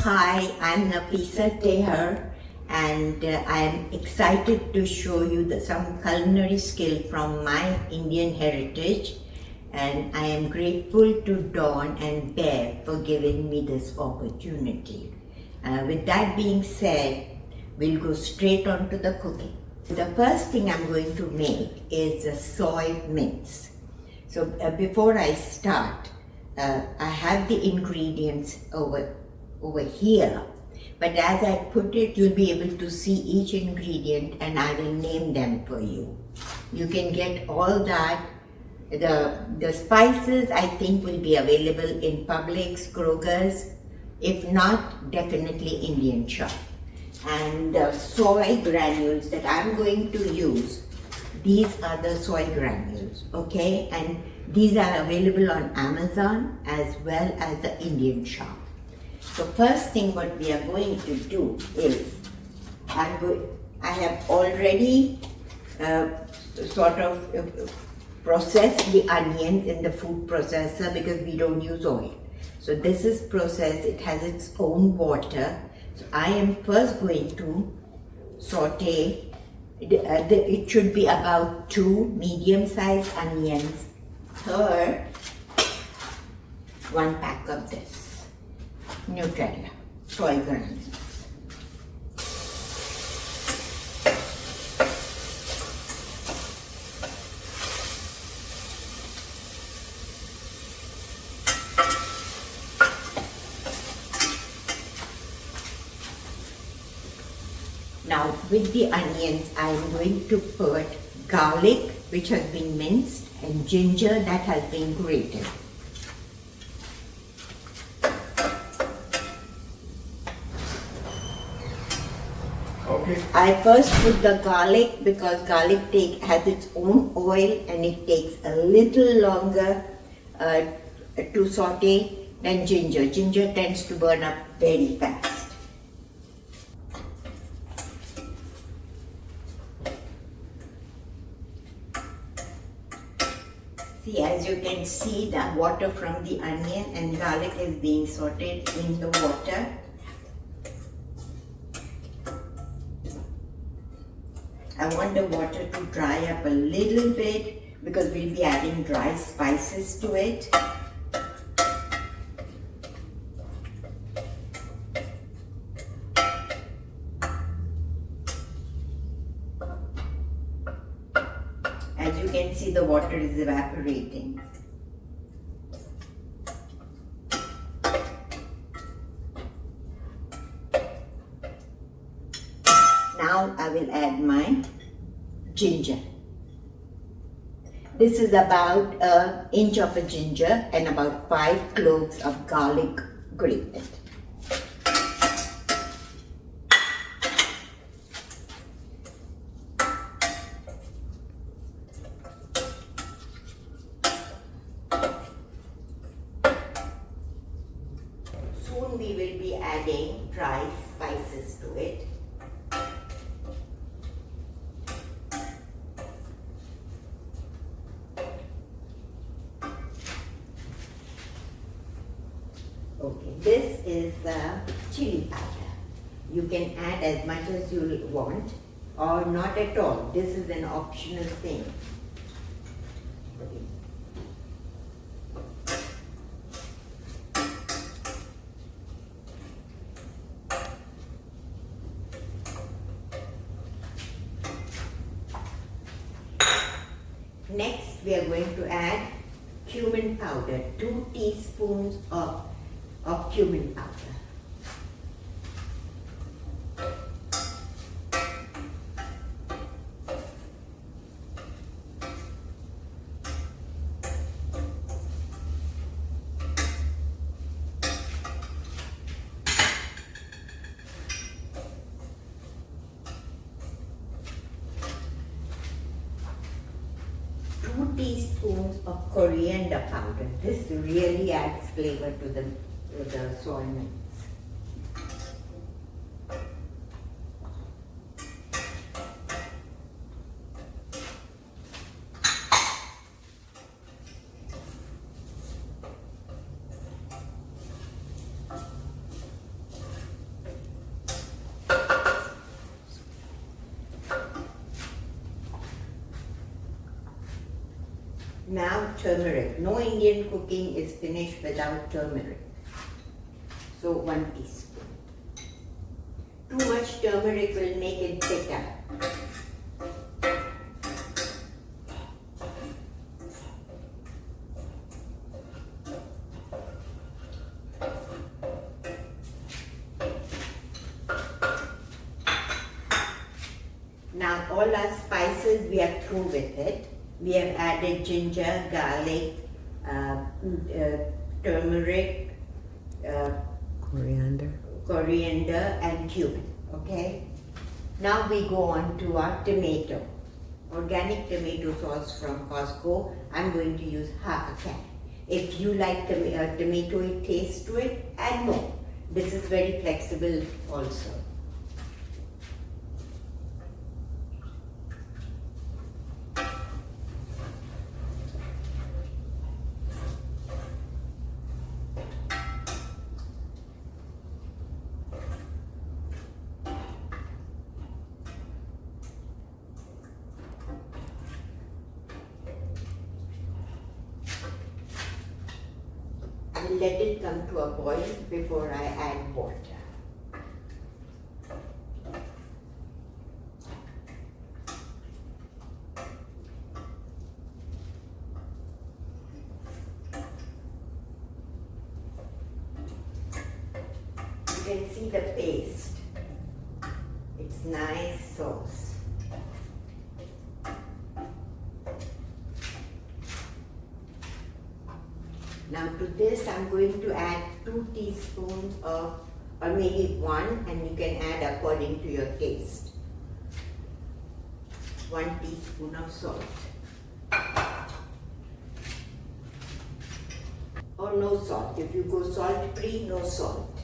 Hi, I'm Nafisa Taher and I'm excited to show you some culinary skill from my Indian heritage, and I am grateful to Dawn and Bear for giving me this opportunity. With that being said, we'll go straight on to the cooking. The first thing I'm going to make is a soy mince. So before I start, I have the ingredients over here, but as I put it, you'll be able to see each ingredient and I will name them for you. You can get all that. The spices I think will be available in Publix, Kroger's. If not, definitely Indian shop. And the soy granules that I'm going to use, these are the soy granules, okay? And these are available on Amazon as well as the Indian shop. So first thing what we are going to do is, I have already processed the onions in the food processor because we don't use oil. So this is processed, it has its own water. So I am first going to saute, it should be about 2 medium-sized onions per 1 pack of this Nutella, soy granules. Now with the onions, I am going to put garlic which has been minced and ginger that has been grated. Okay. I first put the garlic because garlic has its own oil and it takes a little longer to saute than ginger. Ginger tends to burn up very fast. See, as you can see, the water from the onion and garlic is being sauteed in the water. I want the water to dry up a little bit because we'll be adding dry spices to it. As you can see, the water is evaporating. Now I will add my ginger. This is about an inch of a ginger and about 5 cloves of garlic grated. Soon we will be adding dry spices to it. Okay, this is chili powder. You can add as much as you want or not at all. This is an optional thing. Next, we are going to add cumin powder, 2 teaspoons of cumin powder. Two teaspoons of coriander powder. This really adds flavor to the soy mince. now turmeric. No Indian cooking is finished without turmeric. So 1 teaspoon. Too much turmeric will make it bitter. Now all our spices we are through with it. We have added ginger, garlic, turmeric, coriander and cumin. Okay. Now we go on to our tomato. Organic tomato sauce from Costco. I'm going to use half a can. If you like tomatoey taste to it, add more. This is very flexible also. Let it come to a boil before I add water. You can see the paste. It's nice sauce. Now to this I'm going to add 2 teaspoons of, or maybe 1, and you can add according to your taste. 1 teaspoon of salt. Or no salt. If you go salt free, no salt.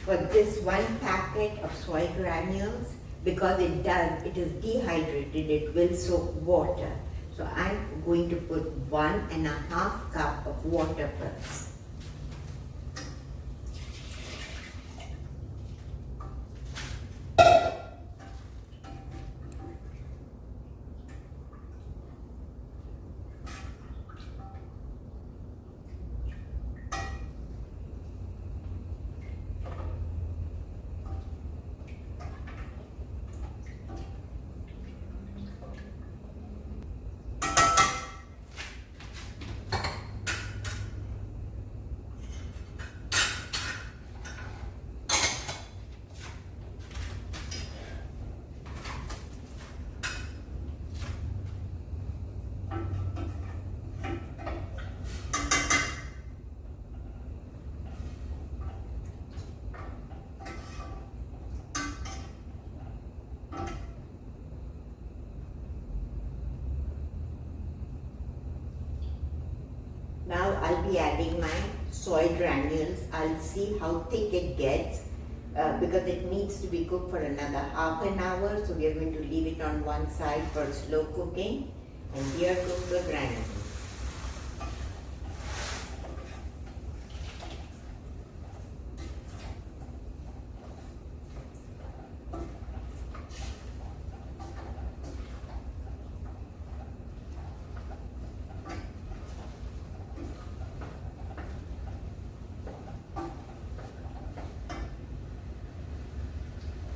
For this 1 packet of soy granules, because it is dehydrated, it will soak water. So I'm going to put 1.5 cup of water first. Now I'll be adding my soy granules. I'll see how thick it gets because it needs to be cooked for another half an hour. So we are going to leave it on one side for slow cooking. And here goes the granules.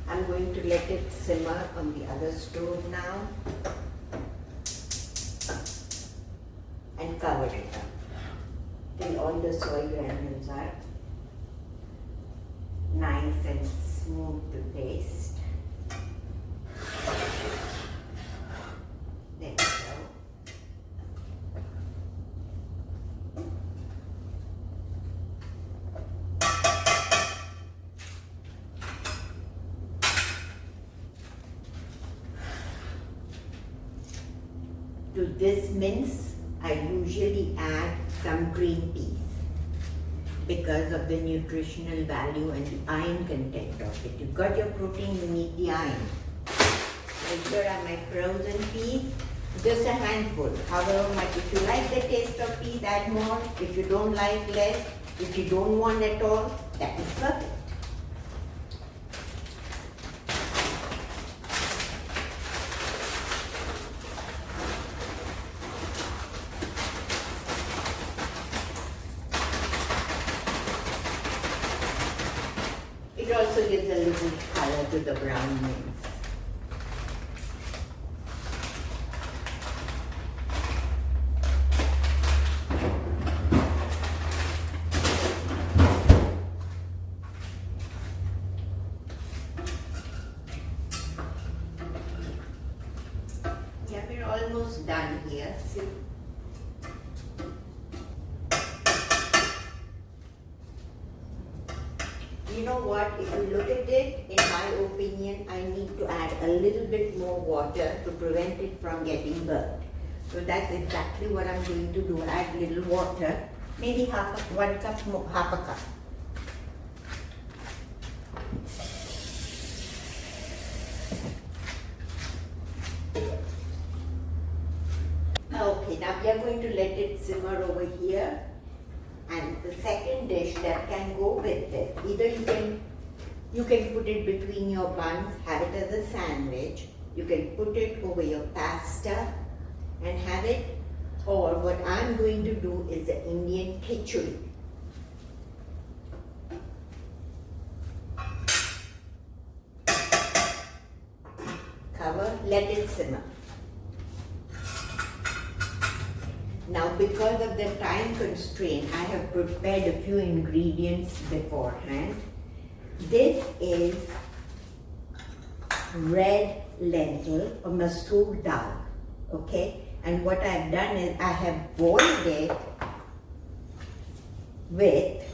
I'm going to let it simmer on the other stove now and cover it up till all the soy granules are nice and smooth to taste. There we go. To this mince, I usually add some green peas because of the nutritional value and the iron content of it. You've got your protein, you need the iron. And here are my frozen peas, just a handful. However much, if you like the taste of peas, add more. If you don't like, less. If you don't want at all, that is perfect. It also gives a little color to the brown mince. Yeah, we're almost done here. See? You know what, if you look at it, in my opinion, I need to add a little bit more water to prevent it from getting burnt. So that's exactly what I'm going to do, add little water, maybe 1 cup more, half a cup. Okay, now we are going to let it simmer over here. And the second dish that can go with this, either you can put it between your buns, have it as a sandwich, you can put it over your pasta and have it, or what I'm going to do is the Indian khichdi. Cover, let it simmer. Now, because of the time constraint, I have prepared a few ingredients beforehand. This is red lentil or Masoor Dal, okay? And what I've done is I have boiled it with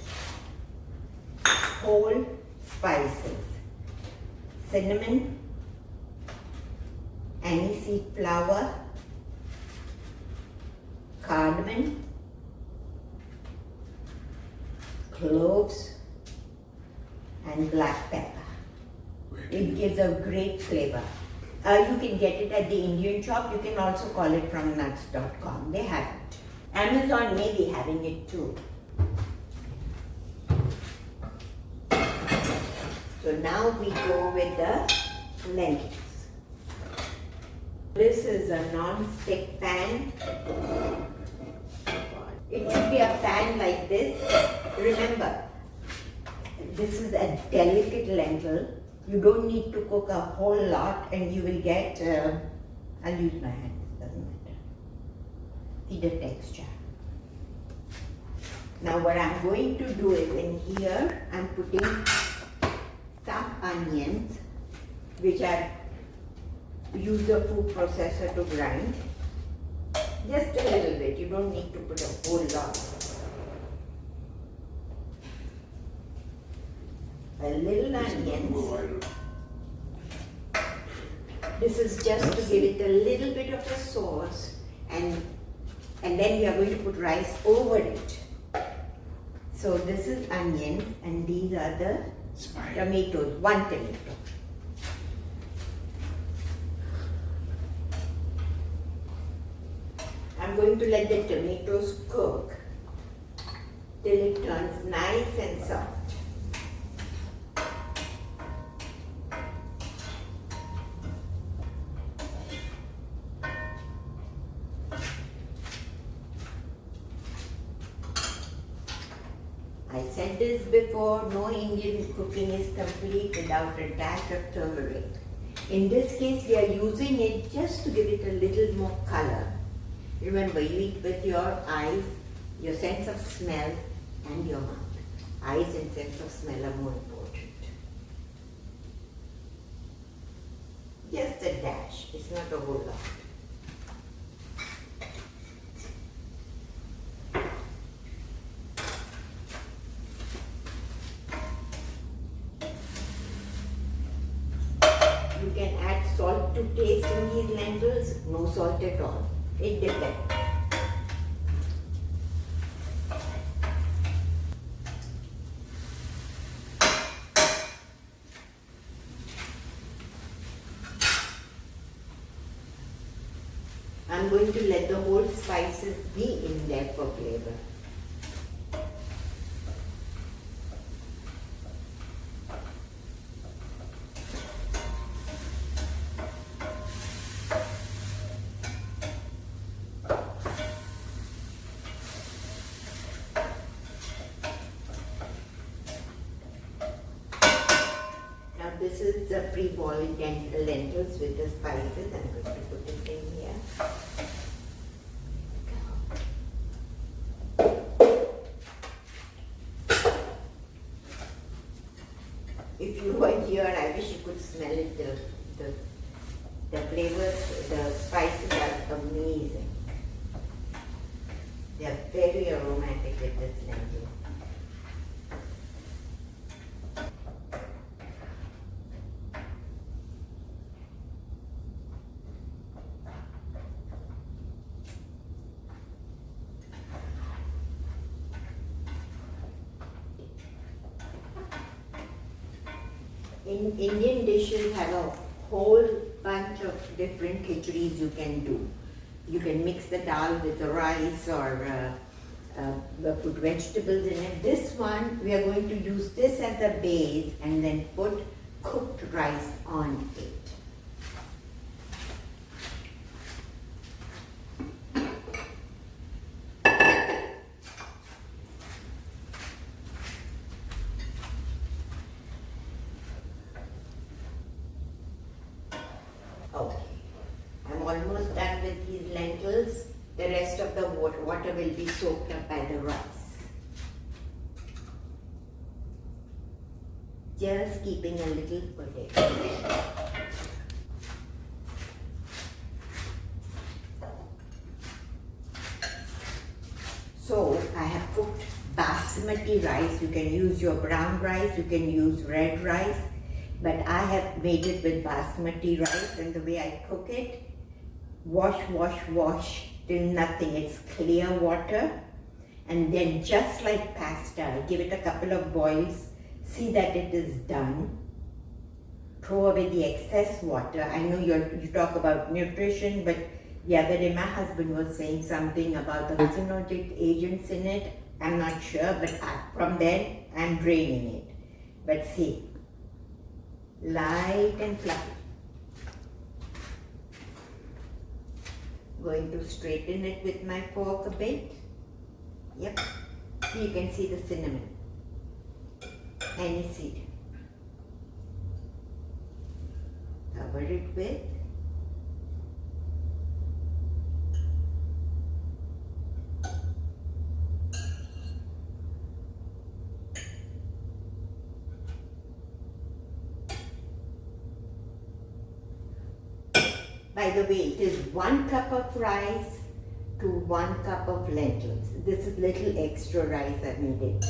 whole spices, cinnamon, aniseed flower, cardamom, cloves, and black pepper. It gives a great flavor. You can get it at the Indian shop. You can also call it from nuts.com. They have it. Amazon may be having it too. So now we go with the lentils. This is a non-stick pan. It should be a pan like this. Remember, this is a delicate lentil. You don't need to cook a whole lot and you will get, I'll use my hand, it doesn't matter. See the texture. Now what I'm going to do is in here, I'm putting some onions, which I use a food processor to grind. Just a little bit, you don't need to put a whole lot. A little onions. This is just to give it a little bit of a sauce, and then we are going to put rice over it. So this is onion and these are the tomatoes, 1 tomato. I'm going to let the tomatoes cook till it turns nice and soft. I said this before, no Indian cooking is complete without a dash of turmeric. In this case, we are using it just to give it a little more color. Remember, you eat with your eyes, your sense of smell, and your mouth. Eyes and sense of smell are more important. Just a dash, it's not a whole lot. You can add salt to taste in these lentils, no salt at all. It depends. I'm going to let the whole spices be in there for flavor. this is the pre-boiled lentils with the spices. I'm going to put it in here. If you were here, I wish you could smell it. The flavors, the spices are amazing. They are very aromatic with this lentil. In Indian dishes have a whole bunch of different khichuris you can do. You can mix the dal with the rice or put vegetables in it. This one, we are going to use this as a base and then put cooked rice on it. Okay, I'm almost done with these lentils. The rest of the water will be soaked up by the rice. Just keeping a little potato. So I have cooked Basmati rice. You can use your brown rice, you can use red rice. But I have made it with Basmati rice, and the way I cook it, wash till nothing. It's clear water, and then just like pasta, I give it a couple of boils, see that it is done, throw away the excess water. I know you talk about nutrition, but the other day my husband was saying something about the carcinogenic agents in it. I'm not sure, but from then I'm draining it. But see, light and fluffy. Going to straighten it with my fork a bit. Yep. You can see the cinnamon. Any seed. Cover it with By the way, it is 1 cup of rice to 1 cup of lentils. This is little extra rice I made it.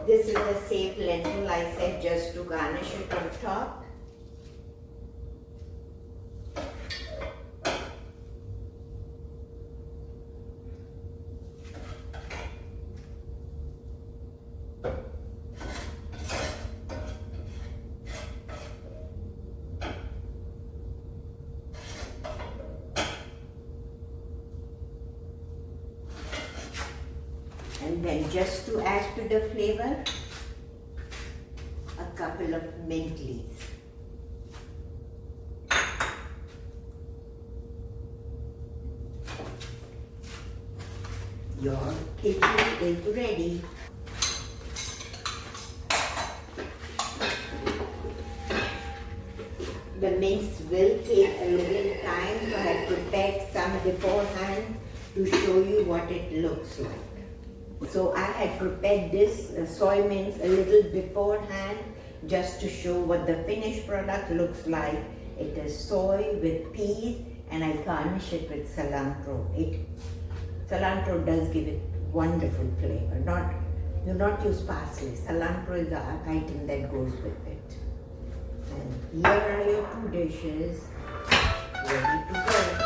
This is the same lentil I said, just to garnish it on top. And then just to add to the flavor, a couple of mint leaves. Your khichdi is ready. The mince will take a little time, so I have prepared some beforehand to show you what it looks like. So I had prepared this soy mince a little beforehand just to show what the finished product looks like. It is soy with peas, and I garnish it with cilantro. Cilantro does give it wonderful flavor. Do not use parsley. Cilantro is the item that goes with it. And here are your 2 dishes ready to go.